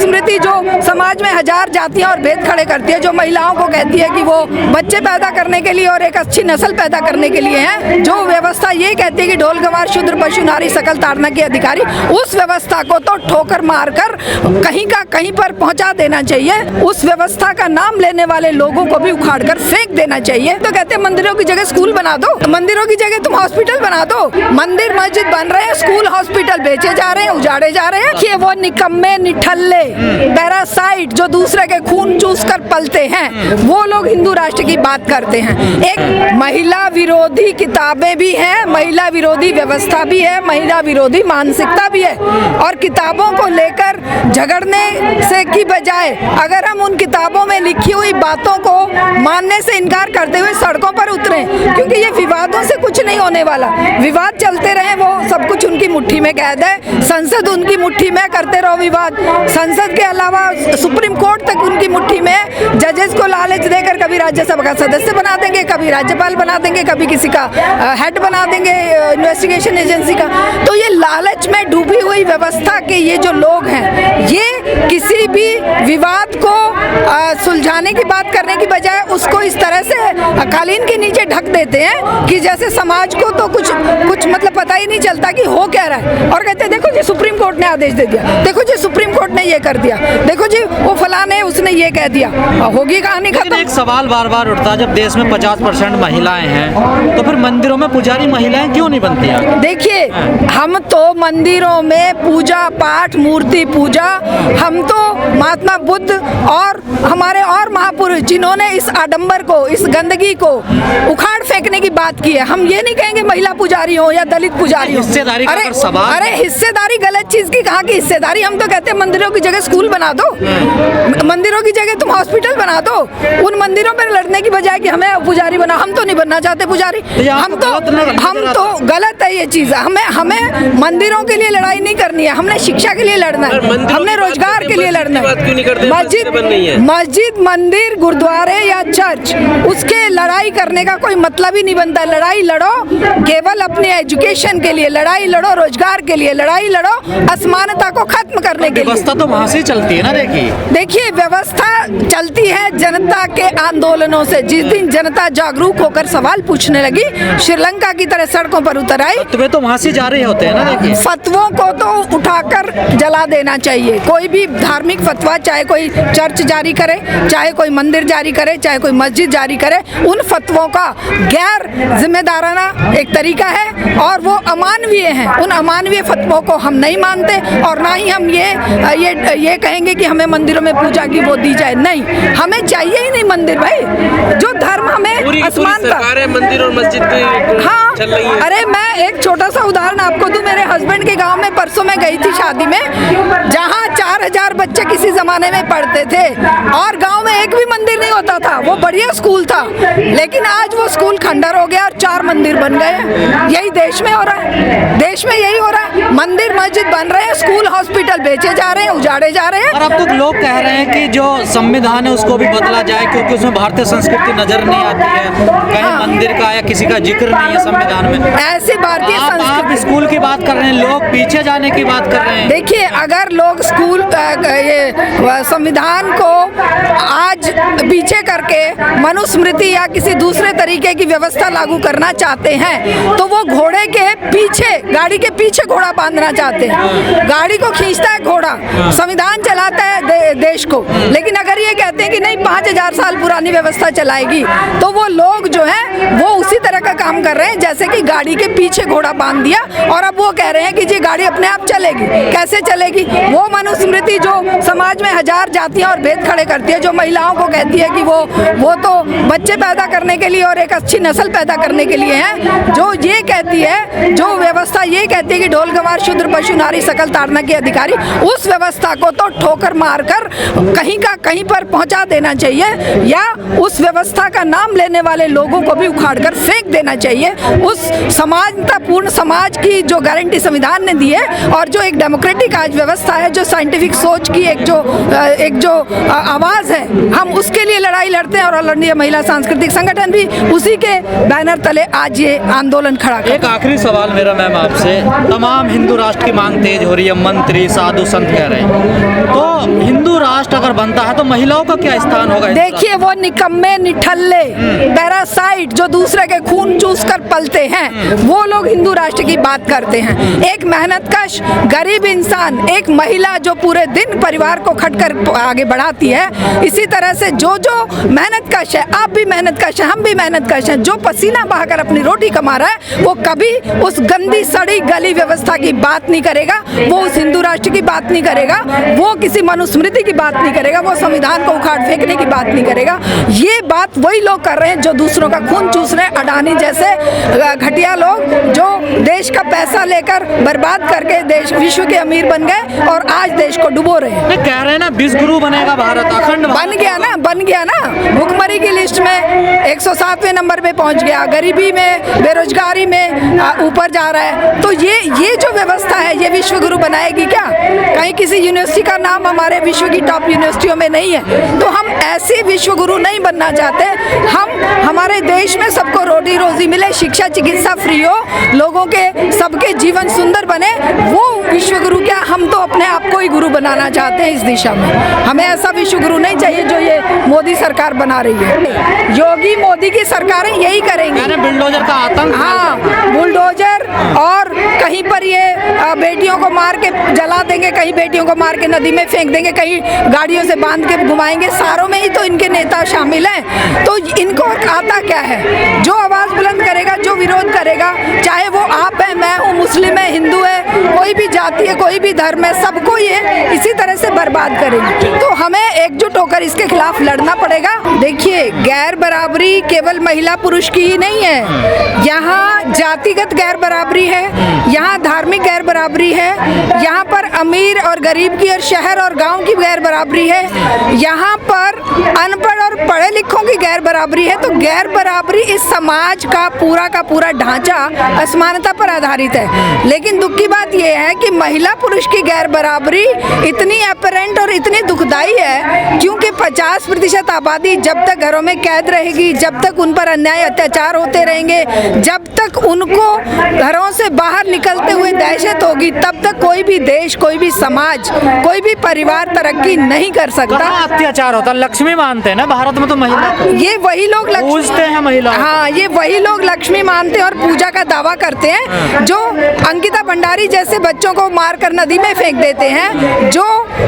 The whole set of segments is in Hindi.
मनुस्मृति जो समाज में हजार जातियां और भेद खड़े करती है, जो महिलाओं को कहती है कि वो बच्चे पैदा करने के लिए और एक अच्छी नस्ल पैदा करने के लिए है, जो व्यवस्था ये कहती है कि ढोल गवार शूद्र पशु नारी सकल ताड़ना के अधिकारी, उस व्यवस्था को तो ठोकर मारकर कहीं का कहीं पर पहुंचा देना चाहिए। उस व्यवस्था का नाम लेने वाले लोगों को भी उखाड़कर फेंक देना चाहिए। तो कहते हैं मंदिरों की जगह स्कूल बना दो, मंदिरों की जगह तुम हॉस्पिटल बना दो। मंदिर मस्जिद बन रहे हैं, स्कूल हॉस्पिटल बेचे जा रहे हैं, उजाड़े जा रहे हैं। कि वो निकम्मे निठल्ले पैरासाइट जो दूसरे के खून चूस कर पलते हैं, वो लोग हिंदू राष्ट्र की बात करते हैं। एक महिला विरोधी किताबें भी हैं, महिला विरोधी व्यवस्था भी है, महिला विरोधी मानसिकता भी है। और किताबों को लेकर झगड़ने से की बजाय अगर हम उन किताबों में लिखी हुई बातों को मानने से इनकार करते हुए सड़कों पर उतरे, क्योंकि ये विवादों से कुछ नहीं होने वाला। विवाद चलते रहे, वो सब कुछ उनकी मुट्ठी में कैद है। संसद उनकी मुट्ठी में, करते रहो विवाद। संसद के अलावा सुप्रीम कोर्ट तक उनकी मुट्ठी में। जजेस को लालच देकर कभी राज्यसभा का सदस्य बना देंगे, कभी राज्यपाल बना देंगे, कभी किसी का हेड बना देंगे इन्वेस्टिगेशन एजेंसी का। तो ये लालच में डूबी हुई व्यवस्था के ये जो लोग हैं, ये किसी भी विवाद को सुलझाने की बात करने की बजाय उसको इस तरह से कालीन के नीचे ढक देते हैं कि जैसे समाज को तो कुछ मतलब पता ही नहीं चलता कि हो क्या रहा है। और कहते हैं देखो जी सुप्रीम कोर्ट ने आदेश दे दिया, देखो जी सुप्रीम कोर्ट ने ये कर दिया, देखो जी वो फलाने उसने ये कह दिया, होगी कहानी खत्म। एक सवाल बार बार उठता है, जब देश में 50% महिलाएं हैं तो फिर मंदिरों में पुजारी महिलाएं क्यों नहीं बनती हैं? देखिए, हम तो मंदिरों में पूजा पाठ, मूर्ति पूजा, हम तो महात्मा बुद्ध और हमारे और महापुरुष जिन्होंने इस आडंबर को, इस गंदगी को उखाड़ फेंकने की बात की है। हम ये नहीं कहेंगे महिला पुजारी हो या दलित पुजारी हो। हिस्सेदारी का अगर सवाल, अरे हिस्सेदारी गलत चीज की, कहाँ की हिस्सेदारी? हम तो कहते हैं मंदिरों की जगह स्कूल बना दो, मंदिरों की जगह तुम हॉस्पिटल बना दो। उन मंदिरों पर लड़ने की बजाय कि हमें पुजारी बना, हम तो नहीं बनना चाहते पुजारी। हम तो गलत है ये चीज। हमें मंदिरों के लिए लड़ाई नहीं करनी है, हमने शिक्षा के लिए लड़ना है, हमने रोजगार के लिए लड़ना है। मस्जिद, मंदिर, गुरुद्वारे या चर्च, उसके लड़ाई करने का कोई मतलब ही नहीं बनता। लड़ाई लड़ो केवल अपने एजुकेशन के लिए, लड़ाई लड़ो रोजगार के लिए, लड़ाई लड़ो असमानता को खत्म करने के लिए। व्यवस्था तो वहाँ से चलती है ना। देखिए व्यवस्था चलती है जनता के आंदोलनों से। जिस दिन जनता जागरूक होकर सवाल पूछने लगी, श्रीलंका की तरह सड़कों पर उतर आई, तो वहाँ से जा रहे होते हैं ना। देखिए फतवों को तो उठाकर जला देना चाहिए। कोई भी धार्मिक फतवा, चाहे कोई चर्च जारी करे, चाहे कोई मंदिर जारी करे, चाहे कोई मस्जिद जारी करे, उन फतवों का गैर जिम्मेदाराना एक तरीका है और वो अमानवीय हैं। उन अमानवीय फतवों को हम नहीं मानते और ना ही हम ये कहेंगे कि हमें मंदिरों में पूजा की वो दी जाए। नहीं, हमें चाहिए ही नहीं मंदिर भाई। जो धर्म हमें आसमान का, मंदिर और मस्जिद हाँ, अरे मैं एक छोटा सा उदाहरण आपको दूं। मेरे हस्बैंड के गांव में परसों मैं गई थी शादी में, जहां 4000 बच्चे किसी जमाने में पढ़ते थे और गांव में एक भी मंदिर नहीं होता था। वो बढ़िया स्कूल था, लेकिन आज वो स्कूल खंडर हो गया और 4 मंदिर बन गए। यही देश में हो रहा है, देश में यही हो रहा है। मंदिर मस्जिद बन रहे हैं, स्कूल हॉस्पिटल बेचे जा रहे हैं, उजाड़े जा रहे हैं। और अब तो लोग कह रहे हैं कि जो संविधान है उसको भी बदला जाए, क्योंकि उसमें भारतीय संस्कृति नजर नहीं आती है, कहीं मंदिर का या किसी का जिक्र नहीं है संविधान में। ऐसी भारतीय आप स्कूल की बात कर रहे हैं, लोग पीछे जाने की बात कर रहे हैं। देखिए, अगर लोग स्कूल ये संविधान को आज पीछे करके मनुस्मृति या किसी दूसरे तरीके की व्यवस्था लागू करना चाहते हैं, तो वो घोड़े के पीछे, गाड़ी के पीछे घोड़ा बांधना चाहते हैं। गाड़ी को खींचता है घोड़ा, संविधान चलाता है देश को। लेकिन अगर ये कहते हैं कि नहीं 5000 साल पुरानी व्यवस्था चलाएगी, तो वो लोग जो है वो उसी तरह का काम कर रहे हैं जैसे कि गाड़ी के पीछे घोड़ा बांध दिया और अब वो कह रहे हैं कि जी गाड़ी अपने आप चलेगी। कैसे चलेगी? वो मनुस्मृति जो समाज में हजार जातियां और भेद खड़े करती है, जो महिलाओं को कहती है कि वो तो बच्चे पैदा करने के लिए और एक अच्छी नस्ल पैदा करने के लिए है, जो ये कहती है, जो व्यवस्था ये कहती है कि ढोल गवार शूद्र पशु नारी सकल ताड़ना के अधिकारी, उस व्यवस्था को तो ठोकर मारकर कहीं का कहीं पर पहुंचा देना चाहिए या उस व्यवस्था का नाम लेने वाले लोगों को भी उखाड़कर फेंक देना चाहिए। उस समानतापूर्ण समाज की जो गारंटी संविधान ने दी है और जो एक डेमोक्रेटिक आज व्यवस्था है, जो साइंटिफिक सोच की एक जो आवाज़ है, हम उसके लिए लड़ाई लड़ते हैं और ऑल इंडिया महिला सांस्कृतिक संगठन भी उसी के बैनर तले आज ये आंदोलन खड़ा कर। एक आखिरी सवाल मेरा मैम आपसे, तमाम हिंदू राष्ट्र की मांग तेज हो रही है, मंत्री साधु संत कह रहे हैं, तो अगर बनता है तो महिलाओं का क्या स्थान होगा? देखिए वो निकम्मे निठल्ले पैरासाइट जो दूसरे के खून चूस कर पलते हैं, वो लोग हिंदू राष्ट्र की बात करते हैं। एक मेहनतकश गरीब इंसान, एक महिला जो पूरे दिन परिवार को खटकर आगे बढ़ाती है, इसी तरह से जो मेहनतकश है, आप भी मेहनतकश हैं, हम भी मेहनतकश हैं, जो पसीना बहाकर अपनी रोटी कमा रहा है, वो कभी उस गंदी सड़ी गली व्यवस्था की बात नहीं करेगा, वो उस हिंदू राष्ट्र की बात नहीं करेगा, वो किसी मनुस्मृति की बात नहीं करेगा, वो संविधान को उखाड़ फेंकने की बात नहीं करेगा। ये बात वही लोग कर रहे हैं जो दूसरों का खून चूस रहे हैं। अडानी जैसे घटिया लोग जो देश का पैसा लेकर बर्बाद करके देश विश्व के अमीर बन गए और आज देश को डुबो रहे हैं। कह रहे हैं ना विश्वगुरु बनेगा भारत, अखंड बन गया ना। भुखमरी की लिस्ट में 107वें नंबर पे पहुंच गया, गरीबी में, बेरोजगारी में ऊपर जा रहा है। तो ये जो व्यवस्था है, ये विश्वगुरु बनाएगी क्या? कहीं किसी यूनिवर्सिटी का नाम हमारे विश्व की टॉप यूनिवर्सिटियों में नहीं है, तो हम ऐसे विश्वगुरु नहीं बनना चाहते। हम हमारे देश में सबको रोटी रोजी मिले, शिक्षा चिकित्सा फ्री हो, लोगों के सबके जीवन सुंदर बने, वो विश्वगुरु क्या, हम तो अपने आप को ही गुरु बनाना चाहते हैं इस दिशा में। हमें ऐसा विश्वगुरु नहीं चाहिए जो ये मोदी सरकार बना रही है। योगी मोदी की सरकारें यही करेंगी। बुलडोजर का आतंक, हाँ, बुलडोजर, और कहीं पर ये बेटियों को मार के जला देंगे, कहीं बेटियों को मार के नदी में फेंक देंगे, कहीं गाड़ियों से बांध के घुमाएंगे। सारों में ही तो इनके नेता शामिल हैं। तो इनको आता क्या है? जो आवाज बुलंद करेगा, जो विरोध करेगा, चाहे वो आप है, मैं हूँ, मुस्लिम है, हिंदू है, कोई भी जाति है, कोई भी धर्म है, सबको ये इसी तरह से बर्बाद करेंगे। तो हमें एकजुट होकर इसके खिलाफ लड़ना पड़ेगा। देखिए, गैर बराबरी केवल महिला पुरुष की ही नहीं है, यहाँ जातिगत गैर बराबरी है, यहाँ धार्मिक गैर बराबरी है, यहाँ पर अमीर और गरीब की और शहर और गांव की गैर बराबरी है, यहाँ पर अनपढ़ और पढ़े लिखों की गैर बराबरी है। तो गैर बराबरी इस समाज का पूरा ढांचा असमानता पर आधारित है। लेकिन दुख की बात यह है कि महिला पुरुष की गैर बराबरी इतनी अपरेंट और इतनी दुखदाई है, क्योंकि 50% आबादी जब तक घरों में कैद रहेगी, जब तक उन पर अन्याय अत्याचार होते रहेंगे, जब तक उनको घरों से बाहर निकलते हुए दहशत होगी, तब तक कोई भी देश, कोई भी समाज, कोई भी परिवार तरक्की नहीं कर सकता। अत्याचार होता, लक्ष्मी मानते हैं ना भारत में, तो महिला ये वही लोग पूजते हैं महिला। हाँ, ये वही लोग लक्ष्मी मानते हैं और पूजा का दावा करते हैं, जो अंकिता भंडारी जैसे बच्चों को मारकर नदी में फेंक देते हैं, जो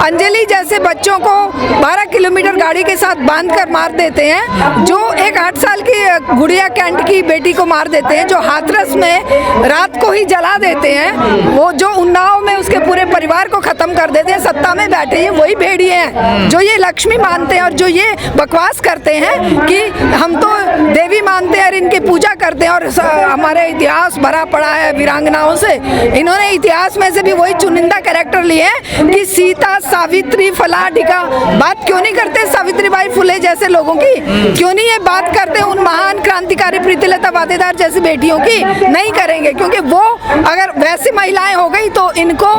अंजलि जैसे बच्चों को 12 किलोमीटर गाड़ी के साथ बांधकर मार देते हैं, जो एक 8 साल की गुड़िया कैंट की बेटी को मार देते हैं, जो हाथरस में रात को ही जला देते हैं, वो जो उन्नाव में उसके पूरे परिवार को खत्म कर देते हैं, सत्ता में बैठे हैं, वही भेड़िए हैं जो ये लक्ष्मी मानते हैं और जो ये बकवास करते हैं कि हम तो देवी मानते हैं और इनकी पूजा करते हैं। और हमारे इतिहास भरा पड़ा है वीरांगनाओं से। इन्होंने इतिहास में से भी वही चुनिंदा कैरेक्टर लिए हैं कि सीता, सावित्री, फलाडिका बात क्यों नहीं करते सावित्रीबाई फुले जैसे लोगों की? क्यों नहीं ये बात करते उन महान क्रांतिकारी प्रीतिलता वादेदार जैसी बेटियों की? नहीं करेंगे, क्योंकि वो अगर वैसी महिलाएं हो गई तो इनको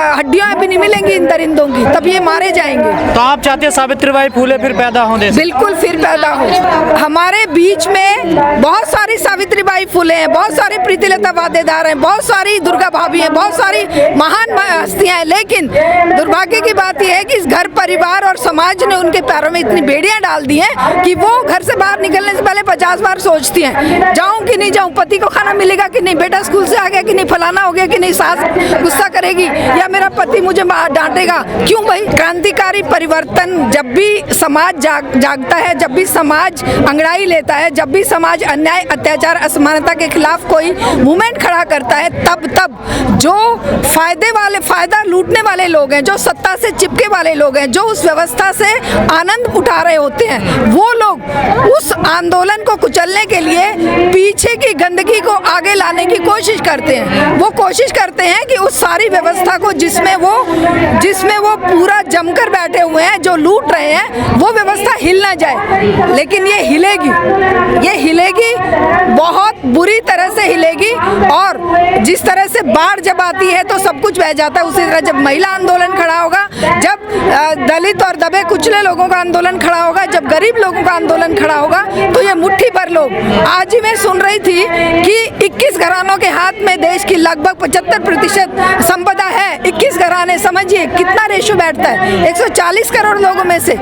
हड्डियां भी नहीं मिलेंगी इन दरिंदों की, तब ये मारे जाएंगे। तो आप चाहते हैं सावित्रीबाई फुले फिर पैदा हो? बिल्कुल, फिर पैदा हो। हमारे बीच में बहुत सारी सावित्रीबाई फुले हैं, बहुत सारी प्रीतिलता वादेदार हैं, बहुत सारी दुर्गा भाभी हैं, बहुत सारी महान हस्तियां हैं, लेकिन दुर्भाग्य की बात यह है कि इस घर परिवार और समाज ने उनके पैरों में इतनी बेड़ियां डाल दी हैं कि वो घर से बाहर निकलने से पहले 50 बार सोचती हैं, जाऊं कि नहीं जाऊं, पति को खाना मिलेगा कि नहीं, बेटा स्कूल से आ गया कि नहीं, फलाना हो गया कि नहीं, सास गुस्सा करेगी या मेरा पति मुझे डांटेगा। क्यों भाई? क्रांतिकारी परिवर्तन जब भी समाज जागता है, जब भी समाज अंगड़ाई लेता है, जब भी समाज अन्याय, अत्याचार, असमानता के खिलाफ कोई मूवमेंट खड़ा करता है, तब जो फायदा लूटने वाले लोग हैं, जो सत्ता से चिपके वाले लोग हैं, जो उस व्यवस्था से आनंद उठा रहे होते हैं, वो लोग उस आंदोलन को कुचलने के लिए पीछे की गंदगी को आगे लाने की कोशिश करते हैं। वो कोशिश करते हैं कि उस सारी व्यवस्था को जिसमें वो पूरा जमकर बैठे हुए हैं, जो लूट रहे हैं, वो व्यवस्था हिल ना जाए। लेकिन ये हिलेगी, बहुत बुरी तरह से हिलेगी। और जिस तरह से बाढ़ जब आती है तो सब कुछ बह जाता है, उसी तरह जब महिला आंदोलन खड़ा होगा, जब दलित और दबे कुचले लोगों का आंदोलन खड़ा होगा, जब गरीब लोगों का आंदोलन खड़ा होगा, तो ये मुट्ठी भर लोग। आज ही मैं सुन रही थी कि 21 घरानों के हाथ में देश की लगभग 75% संपदा है। 21 घराने, समझिए कितना रेशो बैठता है 140 करोड़ लोगों में से।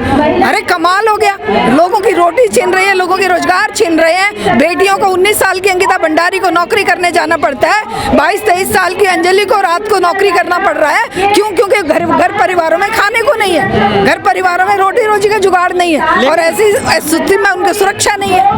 अरे कमाल हो गया, लोगों की रोटी छीन रही है, लोगों के रोजगार छीन रहे हैं। बेटियों को 19 साल की अंकिता भंडारी को नौकरी करने जाना पड़ता है, 22-23 साल की अंजलि को रात को नौकरी करना पड़ रहा है। क्यों? क्योंकि घर परिवारों में खाने को नहीं है, घर परिवारों में रोटी रोजी का जुगाड़ नहीं है, और ऐसी स्थिति में उनकी सुरक्षा नहीं है।